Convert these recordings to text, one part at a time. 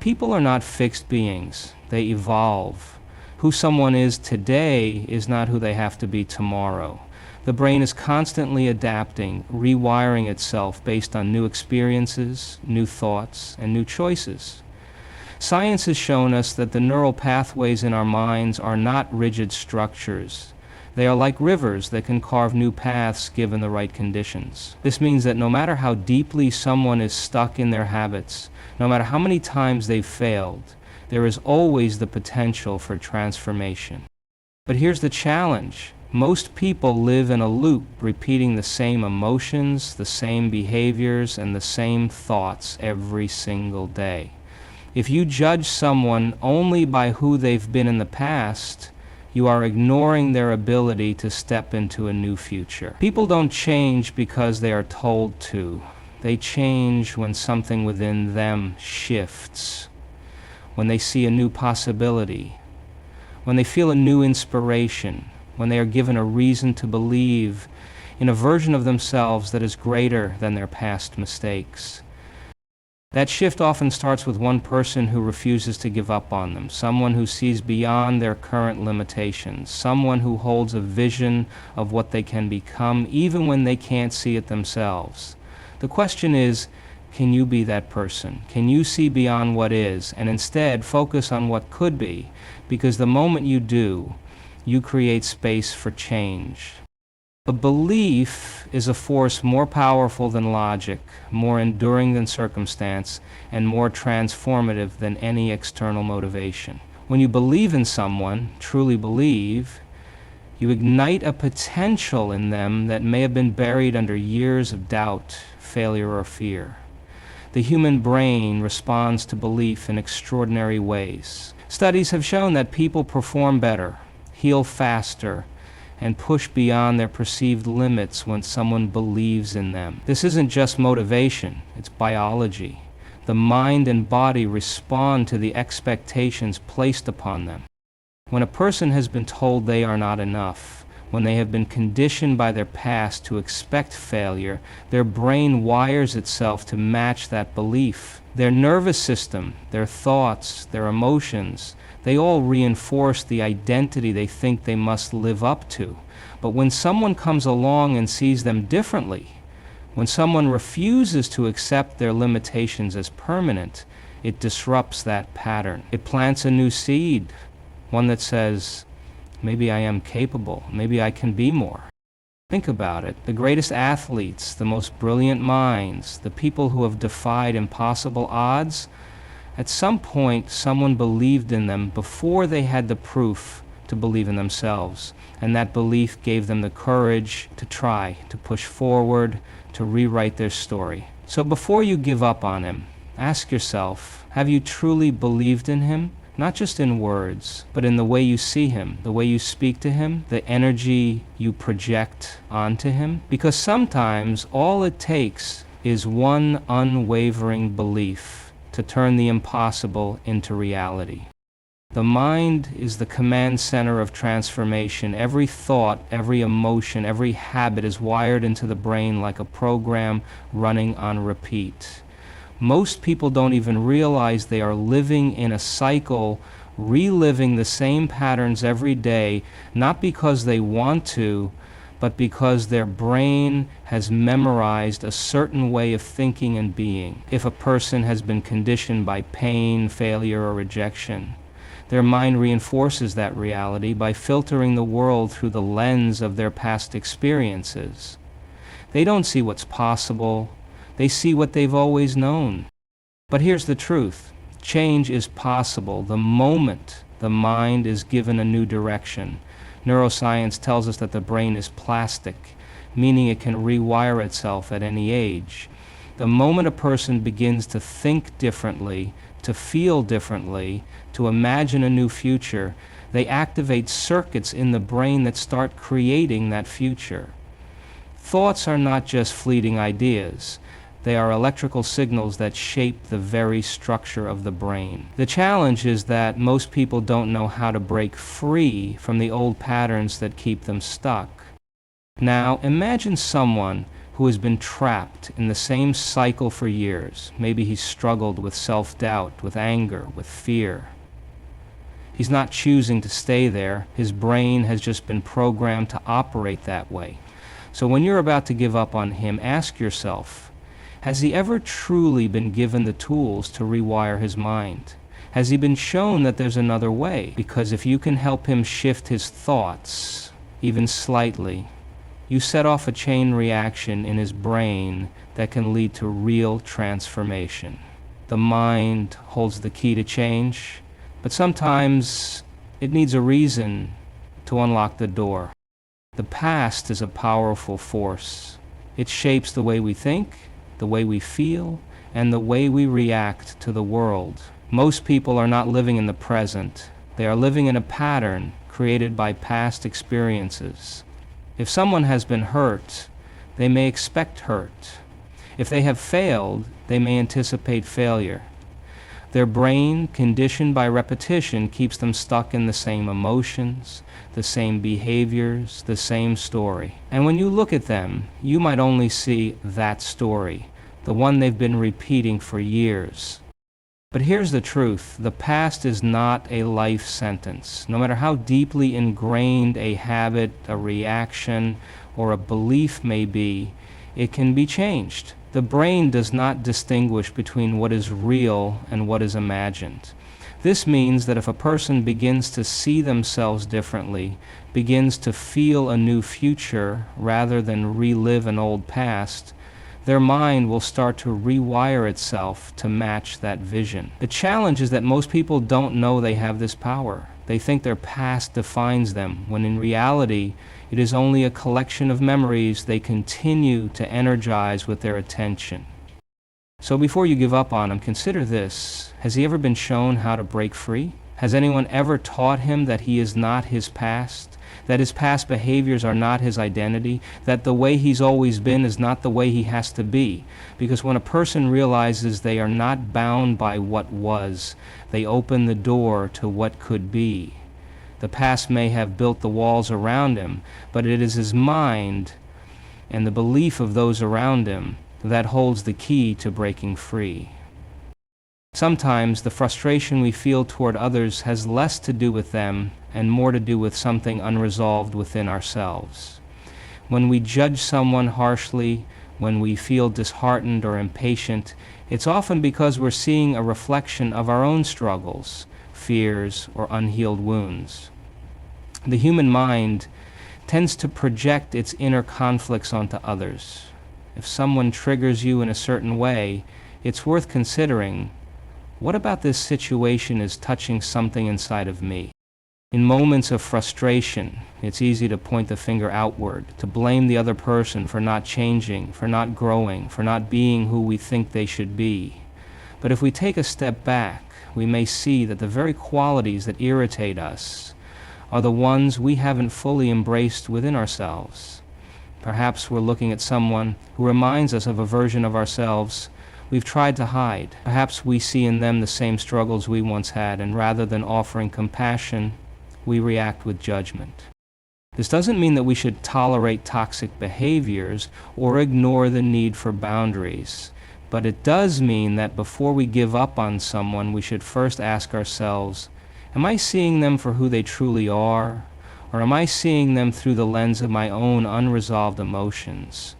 People are not fixed beings. They evolve. Who someone is today is not who they have to be tomorrow. The brain is constantly adapting, rewiring itself based on new experiences, new thoughts, and new choices. Science has shown us that the neural pathways in our minds are not rigid structures. They are like rivers that can carve new paths given the right conditions. This means that no matter how deeply someone is stuck in their habits, no matter how many times they've failed, there is always the potential for transformation. But here's the challenge. Most people live in a loop, repeating the same emotions, the same behaviors, and the same thoughts every single day. If you judge someone only by who they've been in the past, you are ignoring their ability to step into a new future. People don't change because they are told to. They change when something within them shifts, when they see a new possibility, when they feel a new inspiration, when they are given a reason to believe in a version of themselves that is greater than their past mistakes. That shift often starts with one person who refuses to give up on them, someone who sees beyond their current limitations, someone who holds a vision of what they can become even when they can't see it themselves. The question is, can you be that person? Can you see beyond what is and instead focus on what could be? Because the moment you do, you create space for change. A belief is a force more powerful than logic, more enduring than circumstance, and more transformative than any external motivation. When you believe in someone, truly believe, you ignite a potential in them that may have been buried under years of doubt, failure, or fear. The human brain responds to belief in extraordinary ways. Studies have shown that people perform better, heal faster, and push beyond their perceived limits when someone believes in them. This isn't just motivation, it's biology. The mind and body respond to the expectations placed upon them. When a person has been told they are not enough, when they have been conditioned by their past to expect failure, their brain wires itself to match that belief. Their nervous system, their thoughts, their emotions, they all reinforce the identity they think they must live up to. But when someone comes along and sees them differently, when someone refuses to accept their limitations as permanent, it disrupts that pattern. It plants a new seed, one that says, maybe I am capable, maybe I can be more. Think about it. The greatest athletes, the most brilliant minds, the people who have defied impossible odds, at some point someone believed in them before they had the proof to believe in themselves. And that belief gave them the courage to try, to push forward, to rewrite their story. So before you give up on him, ask yourself, have you truly believed in him? Not just in words, but in the way you see him, the way you speak to him, the energy you project onto him. Because sometimes all it takes is one unwavering belief to turn the impossible into reality. The mind is the command center of transformation. Every thought, every emotion, every habit is wired into the brain like a program running on repeat. Most people don't even realize they are living in a cycle, reliving the same patterns every day, not because they want to, but because their brain has memorized a certain way of thinking and being. If a person has been conditioned by pain, failure, or rejection, their mind reinforces that reality by filtering the world through the lens of their past experiences. They don't see what's possible. They see what they've always known. But here's the truth. Change is possible the moment the mind is given a new direction. Neuroscience tells us that the brain is plastic, meaning it can rewire itself at any age. The moment a person begins to think differently, to feel differently, to imagine a new future, they activate circuits in the brain that start creating that future. Thoughts are not just fleeting ideas. They are electrical signals that shape the very structure of the brain. The challenge is that most people don't know how to break free from the old patterns that keep them stuck. Now, imagine someone who has been trapped in the same cycle for years. Maybe he's struggled with self-doubt, with anger, with fear. He's not choosing to stay there. His brain has just been programmed to operate that way. So when you're about to give up on him, ask yourself, has he ever truly been given the tools to rewire his mind? Has he been shown that there's another way? Because if you can help him shift his thoughts, even slightly, you set off a chain reaction in his brain that can lead to real transformation. The mind holds the key to change, but sometimes it needs a reason to unlock the door. The past is a powerful force. It shapes the way we think, the way we feel, and the way we react to the world. Most people are not living in the present. They are living in a pattern created by past experiences. If someone has been hurt, they may expect hurt. If they have failed, they may anticipate failure. Their brain, conditioned by repetition, keeps them stuck in the same emotions, the same behaviors, the same story. And when you look at them, you might only see that story, the one they've been repeating for years. But here's the truth. The past is not a life sentence. No matter how deeply ingrained a habit, a reaction, or a belief may be, it can be changed. The brain does not distinguish between what is real and what is imagined. This means that if a person begins to see themselves differently, begins to feel a new future rather than relive an old past, their mind will start to rewire itself to match that vision. The challenge is that most people don't know they have this power. They think their past defines them, when in reality, it is only a collection of memories they continue to energize with their attention. So before you give up on him, consider this. Has he ever been shown how to break free? Has anyone ever taught him that he is not his past? That his past behaviors are not his identity? That the way he's always been is not the way he has to be? Because when a person realizes they are not bound by what was, they open the door to what could be. The past may have built the walls around him, but it is his mind and the belief of those around him that holds the key to breaking free. Sometimes the frustration we feel toward others has less to do with them and more to do with something unresolved within ourselves. When we judge someone harshly, when we feel disheartened or impatient, it's often because we're seeing a reflection of our own struggles, fears, or unhealed wounds. The human mind tends to project its inner conflicts onto others. If someone triggers you in a certain way, it's worth considering, what about this situation is touching something inside of me? In moments of frustration, it's easy to point the finger outward, to blame the other person for not changing, for not growing, for not being who we think they should be. But if we take a step back, we may see that the very qualities that irritate us are the ones we haven't fully embraced within ourselves. Perhaps we're looking at someone who reminds us of a version of ourselves we've tried to hide. Perhaps we see in them the same struggles we once had, and rather than offering compassion, we react with judgment. This doesn't mean that we should tolerate toxic behaviors or ignore the need for boundaries, but it does mean that before we give up on someone, we should first ask ourselves, am I seeing them for who they truly are, or am I seeing them through the lens of my own unresolved emotions?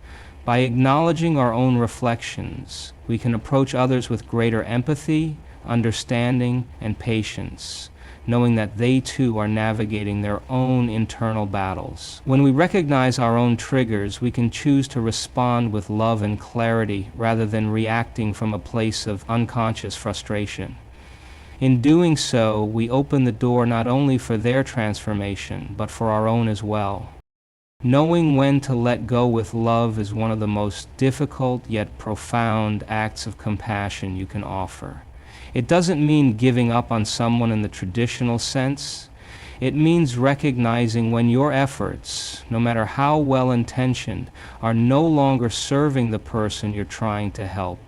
By acknowledging our own reflections, we can approach others with greater empathy, understanding, and patience, knowing that they too are navigating their own internal battles. When we recognize our own triggers, we can choose to respond with love and clarity rather than reacting from a place of unconscious frustration. In doing so, we open the door not only for their transformation, but for our own as well. Knowing when to let go with love is one of the most difficult yet profound acts of compassion you can offer. It doesn't mean giving up on someone in the traditional sense. It means recognizing when your efforts, no matter how well-intentioned, are no longer serving the person you're trying to help.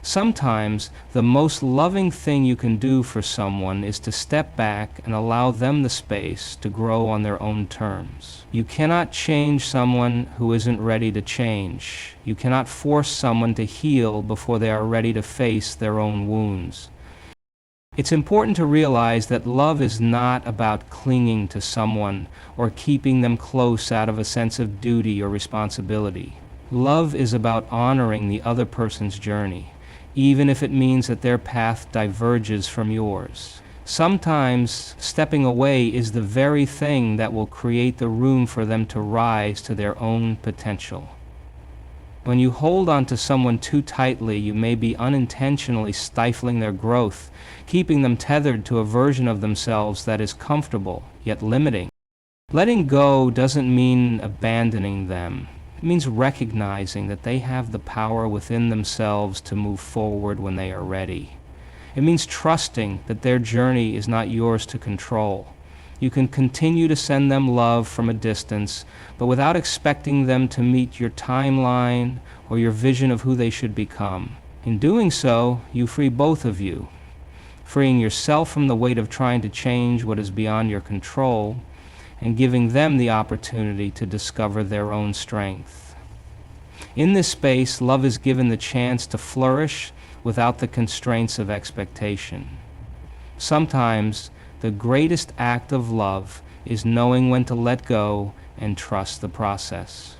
Sometimes the most loving thing you can do for someone is to step back and allow them the space to grow on their own terms. You cannot change someone who isn't ready to change. You cannot force someone to heal before they are ready to face their own wounds. It's important to realize that love is not about clinging to someone or keeping them close out of a sense of duty or responsibility. Love is about honoring the other person's journey, even if it means that their path diverges from yours. Sometimes stepping away is the very thing that will create the room for them to rise to their own potential. When you hold on to someone too tightly, you may be unintentionally stifling their growth, keeping them tethered to a version of themselves that is comfortable, yet limiting. Letting go doesn't mean abandoning them. It means recognizing that they have the power within themselves to move forward when they are ready. It means trusting that their journey is not yours to control. You can continue to send them love from a distance, but without expecting them to meet your timeline or your vision of who they should become. In doing so, you free both of you, freeing yourself from the weight of trying to change what is beyond your control, and giving them the opportunity to discover their own strength. In this space, love is given the chance to flourish without the constraints of expectation. Sometimes, the greatest act of love is knowing when to let go and trust the process.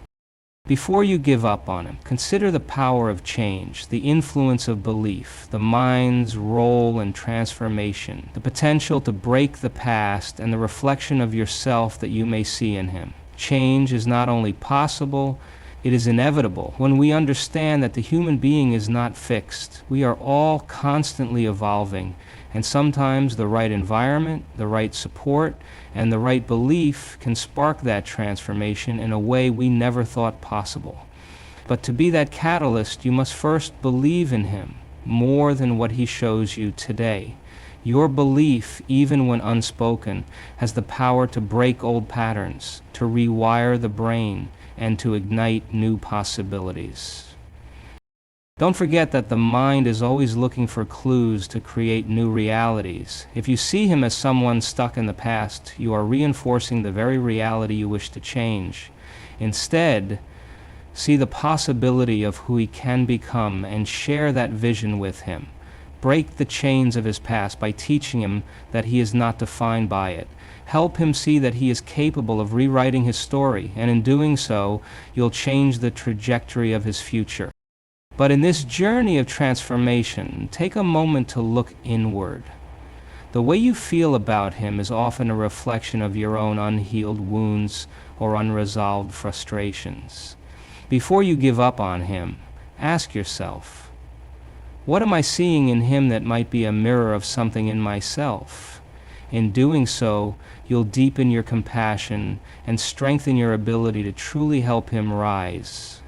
Before you give up on him, consider the power of change, the influence of belief, the mind's role in transformation, the potential to break the past, and the reflection of yourself that you may see in him. Change is not only possible, it is inevitable. When we understand that the human being is not fixed, we are all constantly evolving, and sometimes the right environment, the right support, and the right belief can spark that transformation in a way we never thought possible. But to be that catalyst, you must first believe in him more than what he shows you today. Your belief, even when unspoken, has the power to break old patterns, to rewire the brain, and to ignite new possibilities. Don't forget that the mind is always looking for clues to create new realities. If you see him as someone stuck in the past, you are reinforcing the very reality you wish to change. Instead, see the possibility of who he can become and share that vision with him. Break the chains of his past by teaching him that he is not defined by it. Help him see that he is capable of rewriting his story, and in doing so, you'll change the trajectory of his future. But in this journey of transformation, take a moment to look inward. The way you feel about him is often a reflection of your own unhealed wounds or unresolved frustrations. Before you give up on him, ask yourself, what am I seeing in him that might be a mirror of something in myself? In doing so, you'll deepen your compassion and strengthen your ability to truly help him rise.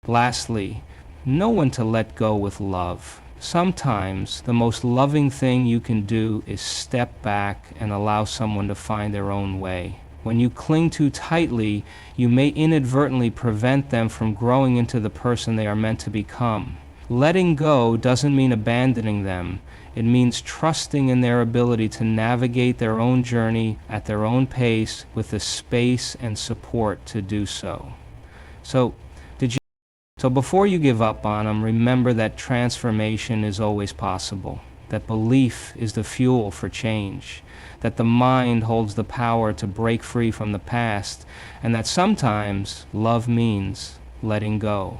Lastly, know when to let go with love. Sometimes the most loving thing you can do is step back and allow someone to find their own way. When you cling too tightly, you may inadvertently prevent them from growing into the person they are meant to become. Letting go doesn't mean abandoning them. It means trusting in their ability to navigate their own journey at their own pace with the space and support to do so. So before you give up on them, remember that transformation is always possible, that belief is the fuel for change, that the mind holds the power to break free from the past, and that sometimes love means letting go.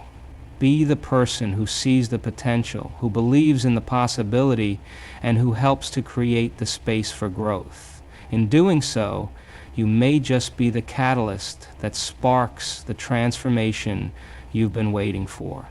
Be the person who sees the potential, who believes in the possibility, and who helps to create the space for growth. In doing so, you may just be the catalyst that sparks the transformation you've been waiting for.